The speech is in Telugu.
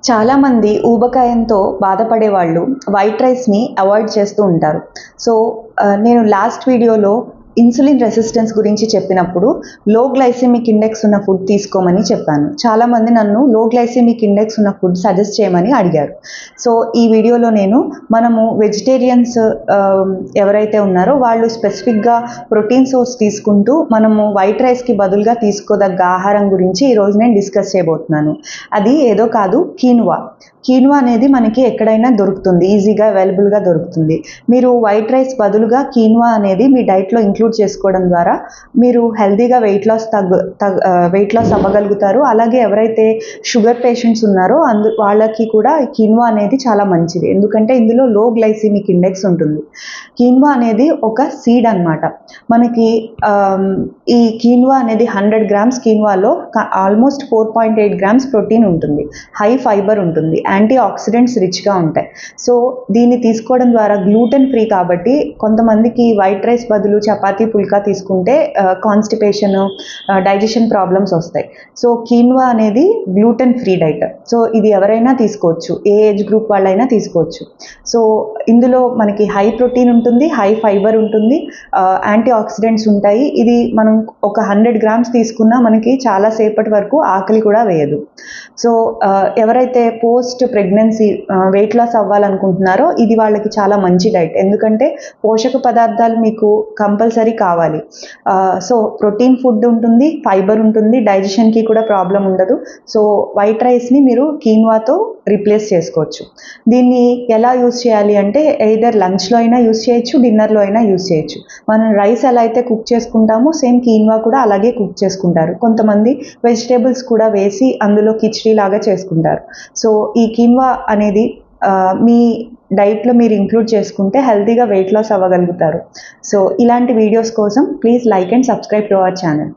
చాలామంది ఊబకాయంతో బాధపడే వాళ్ళు వైట్ రైస్ని అవాయిడ్ చేస్తూ ఉంటారు. సో నేను లాస్ట్ వీడియోలో ఇన్సులిన్ రెసిస్టెన్స్ గురించి చెప్పినప్పుడు లో గ్లైసెమిక్ ఇండెక్స్ ఉన్న ఫుడ్ తీసుకోమని చెప్పాను. చాలామంది నన్ను లో గ్లైసెమిక్ ఇండెక్స్ ఉన్న ఫుడ్ సజెస్ట్ చేయమని అడిగారు. సో ఈ వీడియోలో మనము వెజిటేరియన్స్ ఎవరైతే ఉన్నారో వాళ్ళు స్పెసిఫిక్గా ప్రోటీన్ సోర్స్ తీసుకుంటూ మనము వైట్ రైస్కి బదులుగా తీసుకోదగ్గ ఆహారం గురించి ఈరోజు నేను డిస్కస్ చేయబోతున్నాను. అది ఏదో కాదు, కీన్వా అనేది మనకి ఎక్కడైనా దొరుకుతుంది, ఈజీగా అవైలబుల్గా దొరుకుతుంది. మీరు వైట్ రైస్ బదులుగా కీన్వా అనేది మీ డైట్లో ఇంక్లూడ్ చేసుకోవడం ద్వారా మీరు హెల్తీగా వెయిట్ లాస్ అవ్వగలుగుతారు. అలాగే ఎవరైతే షుగర్ పేషెంట్స్ ఉన్నారో వాళ్ళకి కూడా కీన్వా అనేది చాలా మంచిది, ఎందుకంటే ఇందులో లో గ్లైసెమిక్ ఇండెక్స్ ఉంటుంది. కీన్వా అనేది ఒక సీడ్ అన్నమాట. మనకి ఈ కీన్వా అనేది 100 గ్రామ్స్ కీన్వాలో ఆల్మోస్ట్ 4.8 గ్రామ్స్ ప్రోటీన్ ఉంటుంది, హై ఫైబర్ ఉంటుంది, యాంటీ ఆక్సిడెంట్స్ రిచ్గా ఉంటాయి. సో దీన్ని తీసుకోవడం ద్వారా గ్లూటెన్ ఫ్రీ కాబట్టి కొంతమందికి వైట్ రైస్ బదులు చపాతీ పుల్కా తీసుకుంటే కాన్స్టిపేషన్, డైజెషన్ ప్రాబ్లమ్స్ వస్తాయి. సో కీన్వా అనేది గ్లూటెన్ ఫ్రీ డైట్. సో ఇది ఎవరైనా తీసుకోవచ్చు, ఏ ఏజ్ గ్రూప్ వాళ్ళైనా తీసుకోవచ్చు. సో ఇందులో మనకి హై ప్రోటీన్ ఉంటుంది, హై ఫైబర్ ఉంటుంది, యాంటీ ఆక్సిడెంట్స్ ఉంటాయి. ఇది మనం ఒక 100 గ్రామ్స్ తీసుకున్నా మనకి చాలా సేపటి వరకు ఆకలి కూడా వేయదు. సో ఎవరైతే పోస్ట్ ప్రెగ్నెన్సీ వెయిట్ లాస్ అవ్వాలనుకుంటున్నారో ఇది వాళ్ళకి చాలా మంచి డైట్, ఎందుకంటే పోషక పదార్థాలు మీకు కంపల్సరీ కావాలి. సో ప్రోటీన్ ఫుడ్ ఉంటుంది, ఫైబర్ ఉంటుంది, డైజెషన్కి కూడా ప్రాబ్లం ఉండదు. సో వైట్ రైస్ని మీరు కీన్వాతో రీప్లేస్ చేసుకోవచ్చు. దీన్ని ఎలా యూస్ చేయాలి అంటే ఎయిదర్ లంచ్లో అయినా యూస్ చేయొచ్చు, డిన్నర్లో అయినా యూస్ చేయొచ్చు. మనం రైస్ ఎలా అయితే కుక్ చేసుకుంటామో సేమ్ కీన్వా కూడా అలాగే కుక్ చేసుకుంటారు. కొంతమంది వెజిటేబుల్స్ కూడా వేసి అందులో కిచడీ లాగా చేసుకుంటారు. సో ఈ కీన్వా అనేది మీ డైట్లో మీరు ఇంక్లూడ్ చేసుకుంటే హెల్తీగా వెయిట్ లాస్ అవ్వగలుగుతారు. సో ఇలాంటి వీడియోస్ కోసం please like and subscribe to our channel.